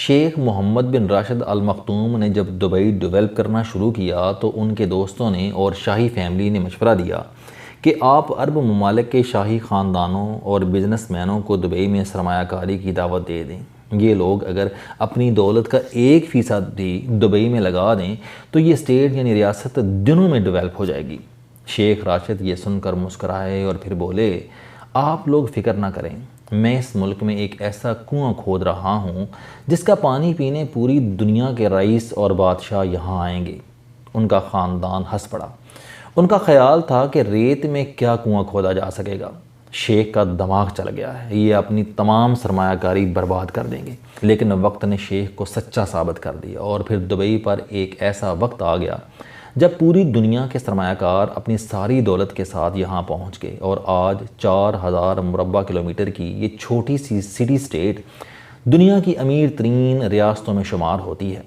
شیخ محمد بن راشد ال مختوم نے جب دبئی ڈیولپ کرنا شروع کیا تو ان کے دوستوں نے اور شاہی فیملی نے مشورہ دیا کہ آپ عرب ممالک کے شاہی خاندانوں اور بزنس مینوں کو دبئی میں سرمایہ کاری کی دعوت دے دیں۔ یہ لوگ اگر اپنی دولت کا 1% بھی دبئی میں لگا دیں تو یہ اسٹیٹ یعنی ریاست دنوں میں ڈیولپ ہو جائے گی۔ شیخ راشد یہ سن کر مسکرائے اور پھر بولے، آپ لوگ فکر نہ کریں، میں اس ملک میں ایک ایسا کنواں کھود رہا ہوں جس کا پانی پینے پوری دنیا کے رئیس اور بادشاہ یہاں آئیں گے۔ ان کا خاندان ہنس پڑا۔ ان کا خیال تھا کہ ریت میں کیا کنواں کھودا جا سکے گا۔ شیخ کا دماغ چل گیا ہے، یہ اپنی تمام سرمایہ کاری برباد کر دیں گے۔ لیکن وقت نے شیخ کو سچا ثابت کر دیا اور پھر دبئی پر ایک ایسا وقت آ گیا جب پوری دنیا کے سرمایہ کار اپنی ساری دولت کے ساتھ یہاں پہنچ گئے، اور آج 4000 مربع کلومیٹر کی یہ چھوٹی سی سٹی سٹیٹ دنیا کی امیر ترین ریاستوں میں شمار ہوتی ہے۔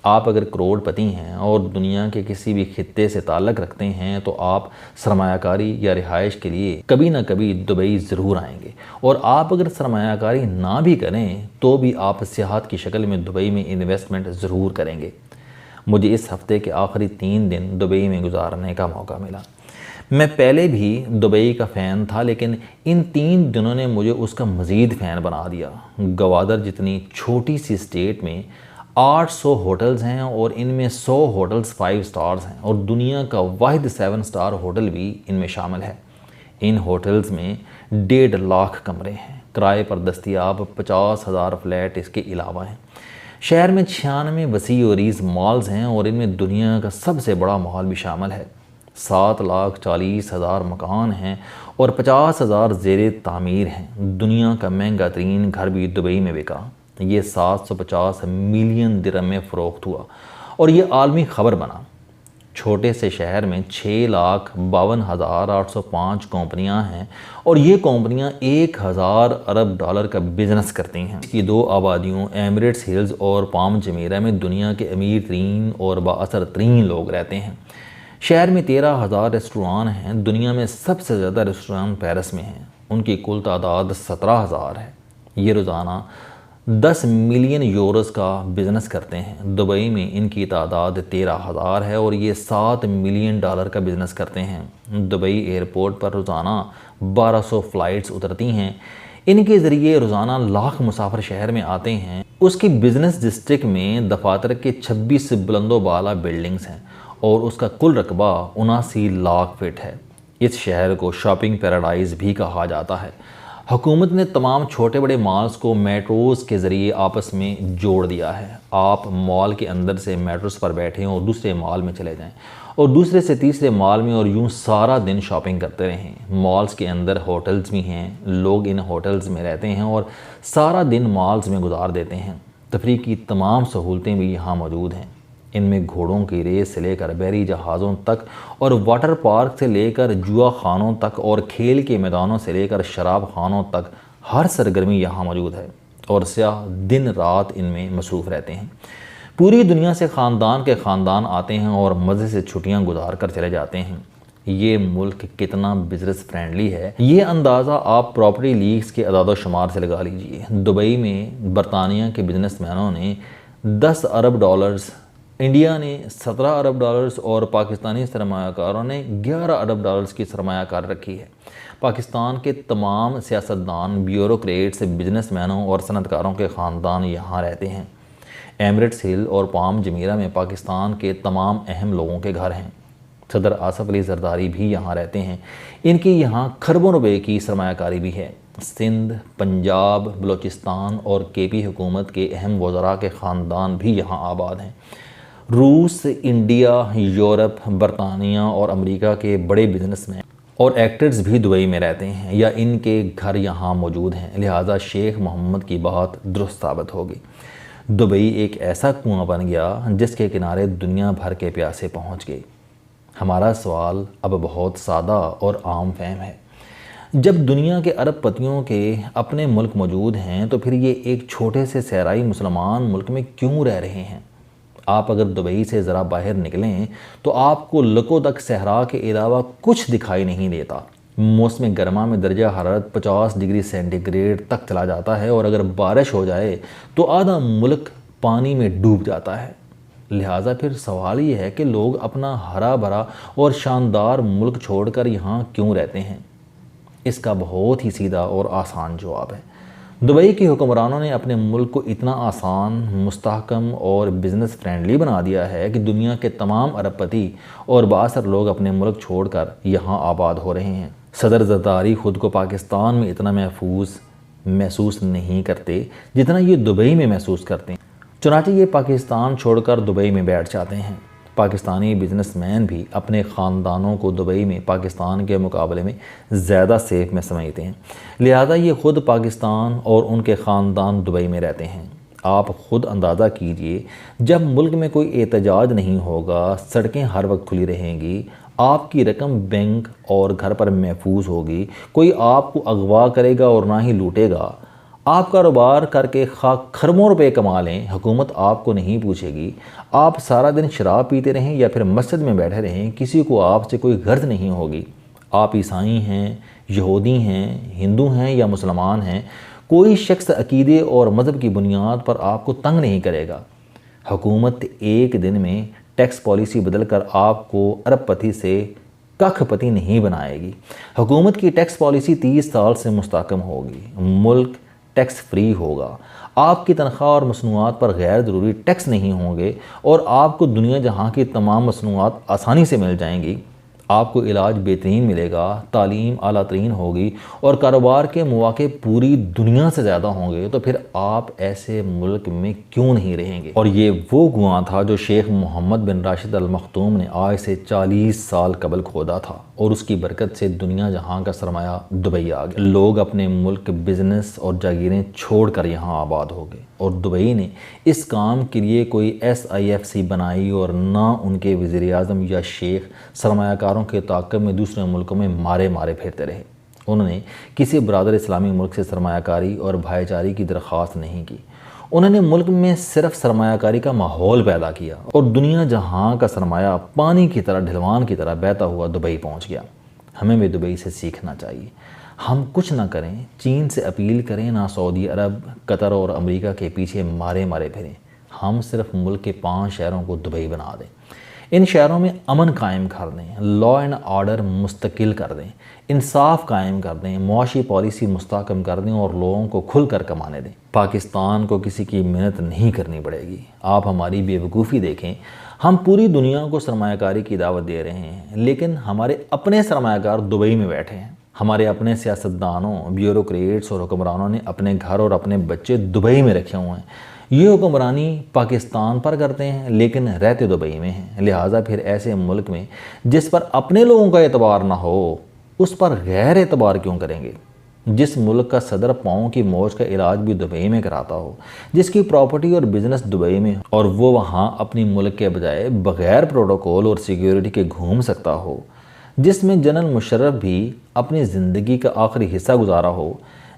آپ اگر کروڑ پتی ہیں اور دنیا کے کسی بھی خطے سے تعلق رکھتے ہیں تو آپ سرمایہ کاری یا رہائش کے لیے کبھی نہ کبھی دبئی ضرور آئیں گے، اور آپ اگر سرمایہ کاری نہ بھی کریں تو بھی آپ سیاحت کی شکل میں دبئی میں انویسٹمنٹ ضرور کریں گے۔ مجھے اس ہفتے کے آخری 3 دن دبئی میں گزارنے کا موقع ملا۔ میں پہلے بھی دبئی کا فین تھا، لیکن ان 3 دنوں نے مجھے اس کا مزید فین بنا دیا۔ گوادر جتنی چھوٹی سی اسٹیٹ میں 800 ہوٹلز ہیں اور ان میں 100 ہوٹلز 5 سٹارز ہیں، اور دنیا کا واحد 7 سٹار ہوٹل بھی ان میں شامل ہے۔ ان ہوٹلز میں 1.5 لاکھ کمرے ہیں، کرائے پر دستیاب 50,000 فلیٹ اس کے علاوہ ہیں۔ شہر میں 96 وسیع و عریض مالز ہیں اور ان میں دنیا کا سب سے بڑا مال بھی شامل ہے۔ 7,40,000 مکان ہیں اور 50,000 زیر تعمیر ہیں۔ دنیا کا مہنگا ترین گھر بھی دبئی میں بکا۔ یہ 750 ملین درہم میں فروخت ہوا اور یہ عالمی خبر بنا۔ چھوٹے سے شہر میں 6,52,805 کمپنیاں ہیں اور یہ کمپنیاں 1,000 ارب ڈالر کا بزنس کرتی ہیں۔ اس کی 2 آبادیوں ایمریٹس ہلز اور پام جمیرہ میں دنیا کے امیر ترین اور بااثر ترین لوگ رہتے ہیں۔ شہر میں 13,000 ریسٹوران ہیں۔ دنیا میں سب سے زیادہ ریسٹوران پیرس میں ہیں، ان کی کل تعداد 17,000 ہے۔ یہ روزانہ 10 ملین یوروز کا بزنس کرتے ہیں۔ دبئی میں ان کی تعداد 13,000 ہے اور یہ 7 ملین ڈالر کا بزنس کرتے ہیں۔ دبئی ایئرپورٹ پر روزانہ 1200 فلائٹس اترتی ہیں۔ ان کے ذریعے روزانہ لاکھ مسافر شہر میں آتے ہیں۔ اس کی بزنس ڈسٹرکٹ میں دفاتر کے 26 بلند و بالا بلڈنگز ہیں اور اس کا کل رقبہ 79 لاکھ فٹ ہے۔ اس شہر کو شاپنگ پیراڈائز بھی کہا جاتا ہے۔ حکومت نے تمام چھوٹے بڑے مالز کو میٹروز کے ذریعے آپس میں جوڑ دیا ہے۔ آپ مال کے اندر سے میٹروز پر بیٹھیں اور دوسرے مال میں چلے جائیں اور دوسرے سے تیسرے مال میں، اور یوں سارا دن شاپنگ کرتے رہیں۔ مالز کے اندر ہوٹلز بھی ہیں، لوگ ان ہوٹلز میں رہتے ہیں اور سارا دن مالز میں گزار دیتے ہیں۔ تفریح کی تمام سہولتیں بھی یہاں موجود ہیں۔ ان میں گھوڑوں کی ریس سے لے کر بحری جہازوں تک اور واٹر پارک سے لے کر جوا خانوں تک اور کھیل کے میدانوں سے لے کر شراب خانوں تک ہر سرگرمی یہاں موجود ہے، اور سیاح دن رات ان میں مصروف رہتے ہیں۔ پوری دنیا سے خاندان کے خاندان آتے ہیں اور مزے سے چھٹیاں گزار کر چلے جاتے ہیں۔ یہ ملک کتنا بزنس فرینڈلی ہے، یہ اندازہ آپ پراپرٹی لیگز کے اعداد و شمار سے لگا لیجئے۔ دبئی میں برطانیہ کے بزنس مینوں نے 10 ارب ڈالرز، انڈیا نے 17 ارب ڈالرز اور پاکستانی سرمایہ کاروں نے 11 ارب ڈالرز کی سرمایہ کار رکھی ہے۔ پاکستان کے تمام سیاستدان، بیوروکریٹس، بزنس مینوں اور صنعت کاروں کے خاندان یہاں رہتے ہیں۔ ایمریٹس ہل اور پام جمیرہ میں پاکستان کے تمام اہم لوگوں کے گھر ہیں۔ صدر آصف علی زرداری بھی یہاں رہتے ہیں۔ ان کی یہاں کھربوں روپے کی سرمایہ کاری بھی ہے۔ سندھ، پنجاب، بلوچستان اور KP حکومت کے اہم وزراء کے خاندان بھی یہاں آباد ہیں۔ روس، انڈیا، یورپ، برطانیہ اور امریکہ کے بڑے بزنس مین اور ایکٹرز بھی دبئی میں رہتے ہیں یا ان کے گھر یہاں موجود ہیں، لہٰذا شیخ محمد کی بات درست ثابت ہوگی۔ دبئی ایک ایسا کنواں بن گیا جس کے کنارے دنیا بھر کے پیاسے پہنچ گئے۔ ہمارا سوال اب بہت سادہ اور عام فہم ہے۔ جب دنیا کے ارب پتیوں کے اپنے ملک موجود ہیں تو پھر یہ ایک چھوٹے سے صحرائی مسلمان ملک میں کیوں رہ رہے ہیں؟ آپ اگر دبئی سے ذرا باہر نکلیں تو آپ کو لکو تک صحرا کے علاوہ کچھ دکھائی نہیں دیتا۔ موسم گرما میں درجہ حرارت 50 ڈگری سینٹی گریڈ تک چلا جاتا ہے اور اگر بارش ہو جائے تو آدھا ملک پانی میں ڈوب جاتا ہے۔ لہٰذا پھر سوال یہ ہے کہ لوگ اپنا ہرا بھرا اور شاندار ملک چھوڑ کر یہاں کیوں رہتے ہیں؟ اس کا بہت ہی سیدھا اور آسان جواب ہے۔ دبئی کے حکمرانوں نے اپنے ملک کو اتنا آسان، مستحکم اور بزنس فرینڈلی بنا دیا ہے کہ دنیا کے تمام ارب پتی اور بااثر لوگ اپنے ملک چھوڑ کر یہاں آباد ہو رہے ہیں۔ صدر زرداری خود کو پاکستان میں اتنا محسوس نہیں کرتے جتنا یہ دبئی میں محسوس کرتے ہیں، چنانچہ یہ پاکستان چھوڑ کر دبئی میں بیٹھ جاتے ہیں۔ پاکستانی بزنس مین بھی اپنے خاندانوں کو دبئی میں پاکستان کے مقابلے میں زیادہ سیف میں سمجھتے ہیں، لہذا یہ خود پاکستان اور ان کے خاندان دبئی میں رہتے ہیں۔ آپ خود اندازہ کیجئے، جب ملک میں کوئی احتجاج نہیں ہوگا، سڑکیں ہر وقت کھلی رہیں گی، آپ کی رقم بینک اور گھر پر محفوظ ہوگی، کوئی آپ کو اغوا کرے گا اور نہ ہی لوٹے گا، آپ کاروبار کر کے کھربوں روپے کما لیں، حکومت آپ کو نہیں پوچھے گی، آپ سارا دن شراب پیتے رہیں یا پھر مسجد میں بیٹھے رہیں، کسی کو آپ سے کوئی غرض نہیں ہوگی، آپ عیسائی ہیں، یہودی ہیں، ہندو ہیں یا مسلمان ہیں، کوئی شخص عقیدے اور مذہب کی بنیاد پر آپ کو تنگ نہیں کرے گا۔ حکومت ایک دن میں ٹیکس پالیسی بدل کر آپ کو ارب پتی سے ککھ پتی نہیں بنائے گی۔ حکومت کی ٹیکس پالیسی 30 سال سے مستحکم ہوگی، ملک ٹیکس فری ہوگا، آپ کی تنخواہ اور مصنوعات پر غیر ضروری ٹیکس نہیں ہوں گے اور آپ کو دنیا جہاں کی تمام مصنوعات آسانی سے مل جائیں گی، آپ کو علاج بہترین ملے گا، تعلیم اعلیٰ ترین ہوگی اور کاروبار کے مواقع پوری دنیا سے زیادہ ہوں گے، تو پھر آپ ایسے ملک میں کیوں نہیں رہیں گے؟ اور یہ وہ کنواں تھا جو شیخ محمد بن راشد المختوم نے آج سے 40 سال قبل کھودا تھا اور اس کی برکت سے دنیا جہاں کا سرمایہ دبئی آ گیا۔ لوگ اپنے ملک، بزنس اور جاگیریں چھوڑ کر یہاں آباد ہو گئے اور دبئی نے اس کام کے لیے کوئی SIFC بنائی اور نہ ان کے وزیر اعظم یا شیخ سرمایہ کاروں کے تعاقب میں دوسرے ملکوں میں مارے پھرتے رہے۔ انہوں نے کسی برادر اسلامی ملک سے سرمایہ کاری اور بھائی چارے کی درخواست نہیں کی، انہوں نے ملک میں صرف سرمایہ کاری کا ماحول پیدا کیا اور دنیا جہاں کا سرمایہ پانی کی طرح، ڈھلوان کی طرح بہتا ہوا دبئی پہنچ گیا۔ ہمیں بھی دبئی سے سیکھنا چاہیے۔ ہم کچھ نہ کریں، چین سے اپیل کریں، نہ سعودی عرب، قطر اور امریکہ کے پیچھے مارے پھریں، ہم صرف ملک کے 5 شہروں کو دبئی بنا دیں، ان شہروں میں امن قائم کر دیں، لا اینڈ آرڈر مستقل کر دیں، انصاف قائم کر دیں، معاشی پالیسی مستحکم کر دیں اور لوگوں کو کھل کر کمانے دیں۔ پاکستان کو کسی کی محنت نہیں کرنی پڑے گی۔ آپ ہماری بے وقوفی دیکھیں، ہم پوری دنیا کو سرمایہ کاری کی دعوت دے رہے ہیں، لیکن ہمارے اپنے سرمایہ کار دبئی میں بیٹھے ہیں۔ ہمارے اپنے سیاستدانوں، بیوروکریٹس اور حکمرانوں نے اپنے گھر اور اپنے بچے دبئی میں رکھے ہوئے ہیں۔ یہ حکمرانی پاکستان پر کرتے ہیں لیکن رہتے دبئی میں ہیں، لہٰذا پھر ایسے ملک میں جس پر اپنے لوگوں کا اعتبار نہ ہو، اس پر غیر اعتبار کیوں کریں گے؟ جس ملک کا صدر پاؤں کی موچ کا علاج بھی دبئی میں کراتا ہو، جس کی پراپرٹی اور بزنس دبئی میں اور وہ وہاں اپنی ملک کے بجائے بغیر پروٹوکول اور سیکیورٹی کے گھوم سکتا ہو، جس میں جنرل مشرف بھی اپنی زندگی کا آخری حصہ گزارا ہو،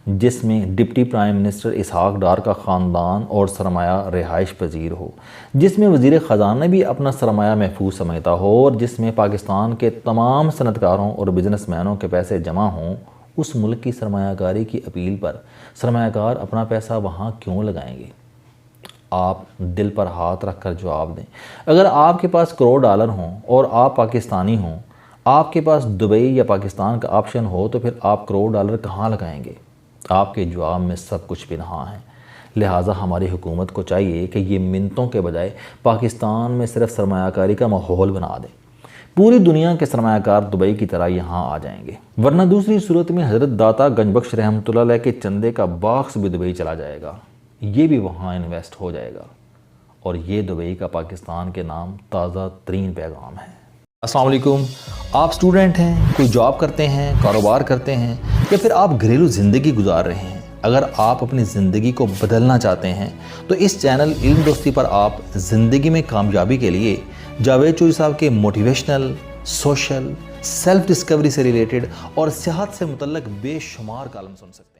جس میں deputy prime minister Ishaq Dar کا خاندان اور سرمایہ رہائش پذیر ہو، جس میں وزیر خزانہ بھی اپنا سرمایہ محفوظ سمجھتا ہو اور جس میں پاکستان کے تمام صنعت کاروں اور بزنس مینوں کے پیسے جمع ہوں، اس ملک کی سرمایہ کاری کی اپیل پر سرمایہ کار اپنا پیسہ وہاں کیوں لگائیں گے؟ آپ دل پر ہاتھ رکھ کر جواب دیں۔ اگر آپ کے پاس کروڑ ڈالر ہوں اور آپ پاکستانی ہوں، آپ کے پاس دبئی یا پاکستان کا آپشن ہو، تو پھر آپ کروڑ ڈالر کہاں لگائیں گے؟ آپ کے جواب میں سب کچھ پنہاں ہے۔ لہٰذا ہماری حکومت کو چاہیے کہ یہ منتوں کے بجائے پاکستان میں صرف سرمایہ کاری کا ماحول بنا دے، پوری دنیا کے سرمایہ کار دبئی کی طرح یہاں آ جائیں گے، ورنہ دوسری صورت میں حضرت داتا گنج بخش رحمۃ اللہ علیہ کے چندے کا باکس بھی دبئی چلا جائے گا، یہ بھی وہاں انویسٹ ہو جائے گا، اور یہ دبئی کا پاکستان کے نام تازہ ترین پیغام ہے۔ السلام علیکم، آپ اسٹوڈنٹ ہیں، کوئی جاب کرتے ہیں، کاروبار کرتے ہیں، یا پھر آپ گھریلو زندگی گزار رہے ہیں۔ اگر آپ اپنی زندگی کو بدلنا چاہتے ہیں تو اس چینل علم دوستی پر آپ زندگی میں کامیابی کے لیے جاوید چوہی صاحب کے موٹیویشنل، سوشل، سیلف ڈسکوری سے ریلیٹڈ اور صحت سے متعلق بے شمار کالم سن سکتے ہیں۔